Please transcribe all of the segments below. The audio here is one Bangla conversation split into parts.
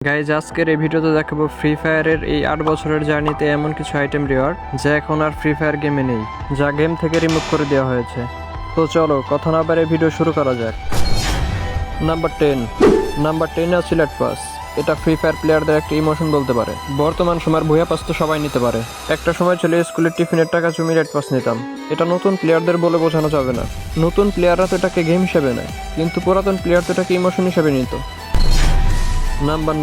গাইজ আজকের এই ভিডিওতে দেখাবো ফ্রি ফায়ারের এই 8 বছরের জার্নিতে এমন কিছু আইটেম রিওয়ার্ড যা এখন আর ফ্রি ফায়ার গেমে নেই, যা গেম থেকে রিমুভ করে দেওয়া হয়েছে। তো চলো কথা না বাড়িয়ে ভিডিও শুরু করা যাক। নাম্বার 10 আছে সিলেট পাস। এটা ফ্রি ফায়ার প্লেয়ারদের একটা ইমোশন বলতে পারে। বর্তমান সময়ের ভুয়া পাস তো সবাই নিতে পারে। একটা সময় ছিল স্কুলের টিফিনের টাকা জমি রেড পাস নিতাম। এটা নতুন প্লেয়ারদের বলে বোঝানো যাবে না। নতুন প্লেয়াররা তো এটাকে গেম হিসেবে নেয়, কিন্তু পুরাতন প্লেয়ার তো এটাকে ইমোশন হিসেবে নিত। নাম্বার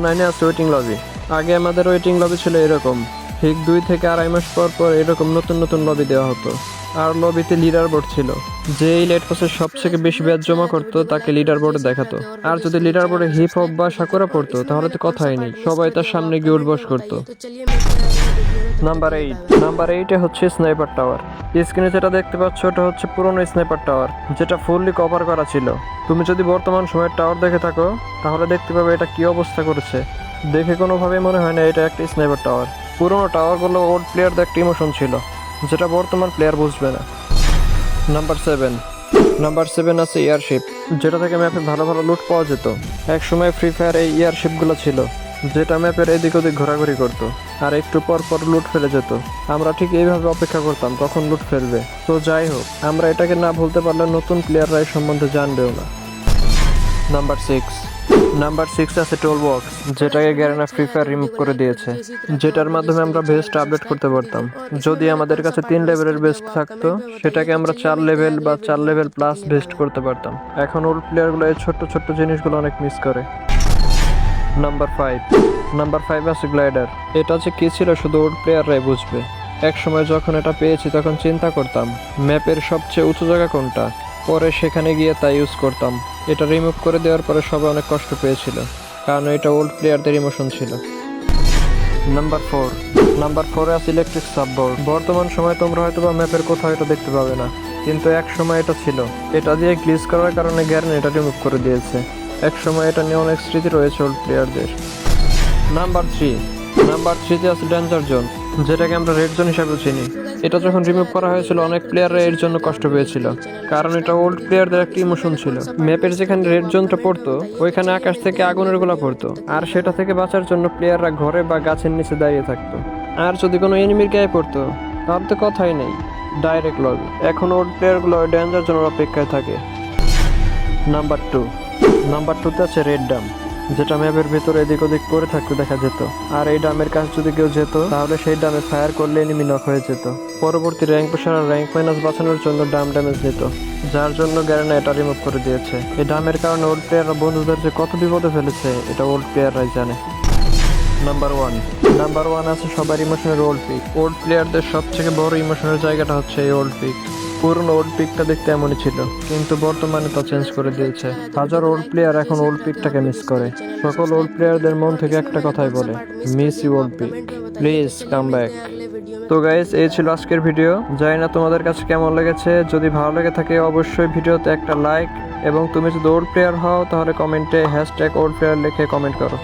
9 আছে ওয়েটিং লবি। আগে আমাদের ওয়েটিং লবি ছিল এরকম, ঠিক 2 থেকে আড়াই মাস পর পর এরকম নতুন নতুন লবি দেওয়া হতো। আর লবিতে লিডার বোর্ড ছিল। যে এই লেট পাসের সবথেকে বেশি ব্যাচ জমা করতো তাকে লিডার বোর্ডে দেখাতো। আর যদি লিডার বোর্ডে হিপ হপ বা সাকুরা পড়তো তাহলে তো কথাই নেই, সবাই তার সামনে গিয়ে উঠবস করতো। নাম্বার 8 হচ্ছে স্নাইপার টাওয়ার। স্ক্রিনে যেটা দেখতে পাচ্ছ ওটা হচ্ছে পুরনো স্নাইপার টাওয়ার, যেটা ফুললি কভার করা ছিল। তুমি যদি বর্তমান সময়ের টাওয়ার দেখে থাকো তাহলে দেখতে পাবে এটা কি অবস্থা করেছে। দেখে কোনোভাবেই মনে হয় না এটা একটা স্নাইপার টাওয়ার। পুরনো টাওয়ারগুলো ওল্ড প্লেয়ারদের একটা ইমোশন ছিল, যেটা বর্তমান প্লেয়ার বুঝবে না। নাম্বার 7 আছে এয়ারশিপ, যেটা থেকে ম্যাপে ভালো ভালো লুট পাওয়া যেত। এক সময় ফ্রি ফায়ার এই এয়ারশিপগুলো ছিল, যেটা ম্যাপের এদিক ওদিক ঘোরাঘুরি করতো আর একটু পর পর লুট ফেলে যেত। আমরা ঠিক এইভাবে অপেক্ষা করতাম কখন লুট ফেলবে। তো যাই হোক, আমরা এটাকে না ভুলতে পারলে নতুন প্লেয়াররা এই সম্বন্ধে জানবেও না। নাম্বার 6 আছে টোল বক্স, যেটাকে গ্যারেনা ফ্রি ফায়ার রিমুভ করে দিয়েছে। যেটার মাধ্যমে আমরা বেস্ট আপডেট করতে পারতাম। যদি আমাদের কাছে 3 লেভেলের বেস্ট থাকতো সেটাকে আমরা 4 লেভেল বা 4 লেভেল প্লাস বেস্ট করতে পারতাম। এখন ওল্ড প্লেয়ারগুলো এই ছোট্ট ছোট্ট জিনিসগুলো অনেক মিস করে। নাম্বার 5 আছে গ্লাইডার। এটা যে কি ছিল শুধু ওল্ড প্লেয়াররাই বুঝবে। এক সময় যখন এটা পেয়েছি তখন চিন্তা করতাম ম্যাপের সবচেয়ে উঁচু জায়গা কোনটা, পরে সেখানে গিয়ে তাই ইউজ করতাম। এটা রিমুভ করে দেওয়ার পরে সবাই অনেক কষ্ট পেয়েছিল, কারণ এটা ওল্ড প্লেয়ারদের ইমোশন ছিল। নাম্বার 4 আছে ইলেকট্রিক সাববোর্ড। বর্তমান সময় তোমরা হয়তো বা ম্যাপের কোথাও এটা দেখতে পাবে না, কিন্তু এক সময় এটা ছিল। এটা দিয়ে গ্লিচ করার কারণে গ্যারেন এটা রিমুভ করে দিয়েছে। এক সময় এটা নিয়ে অনেক স্মৃতি রয়েছে ওল্ড প্লেয়ারদের। নাম্বার 3 আছে ডেঞ্জার জোন, যেটাকে আমরা রেড জোন হিসাবে চিনি। এটা যখন রিমুভ করা হয়েছিল অনেক প্লেয়াররা এর জন্য কষ্ট পেয়েছিল, কারণ এটা ওল্ড প্লেয়ারদের একটা ইমোশন ছিল। ম্যাপের যেখানে রেড জোনটা পড়তো ওইখানে আকাশ থেকে আগুনের গোলা পড়তো, আর সেটা থেকে বাঁচার জন্য প্লেয়াররা ঘরে বা গাছের নিচে দাঁড়িয়ে থাকতো। আর যদি কোনো এনিমির গায়ে পড়তো তাহলে তো কথাই নেই, ডাইরেক্ট লবি। এখন ওল্ড প্লেয়ারগুলো ডেঞ্জার জোনের অপেক্ষায় থাকে। নাম্বার 2 আছে রেড ডাম, যেটা ম্যাপের ভেতরে এদিক ওদিক পড়ে থাকতে দেখা যেত। আর এই ডামের কাছে যদি কেউ যেত তাহলে সেই ডামে ফায়ার করলে এনিমি নক হয়ে যেত। পরবর্তী র্যাঙ্ক পুশার আর র্যাঙ্ক মাইনাস বাঁচানোর জন্য ডাম ড্যামেজ নিত, যার জন্য গ্যারেনা এটা রিমুভ করে দিয়েছে। এই ডামের কারণে ওল্ড প্লেয়াররা বন্ধুদের যে কত বিপদে ফেলেছে এটা ওল্ড প্লেয়াররাই জানে। নাম্বার 1 আছে সবার ইমোশনের ওল্ড পিক। ওল্ড প্লেয়ারদের সবথেকে বড় ইমোশনের জায়গাটা হচ্ছে এই ওল্ড পিক। পুরনো ওল্ড পিকটা দেখতে এমনই ছিল, কিন্তু বর্তমানে তা চেঞ্জ করে দিয়েছে। হাজার ওল্ড প্লেয়ার এখন ওল্ড পিকটাকে মিস করে। সকল ওল্ড প্লেয়ারদের মন থেকে একটা কথাই বলে, miss you old pic, please come back. তো গাইস, এই ছিল আজকের ভিডিও। জানি না তোমাদের কাছে কেমন লেগেছে। যদি ভালো লেগে থাকে অবশ্যই ভিডিওতে একটা লাইক, এবং তুমি যদি ওল্ড প্লেয়ার হও তাহলে কমেন্টে #oldplayer লিখে কমেন্ট করো।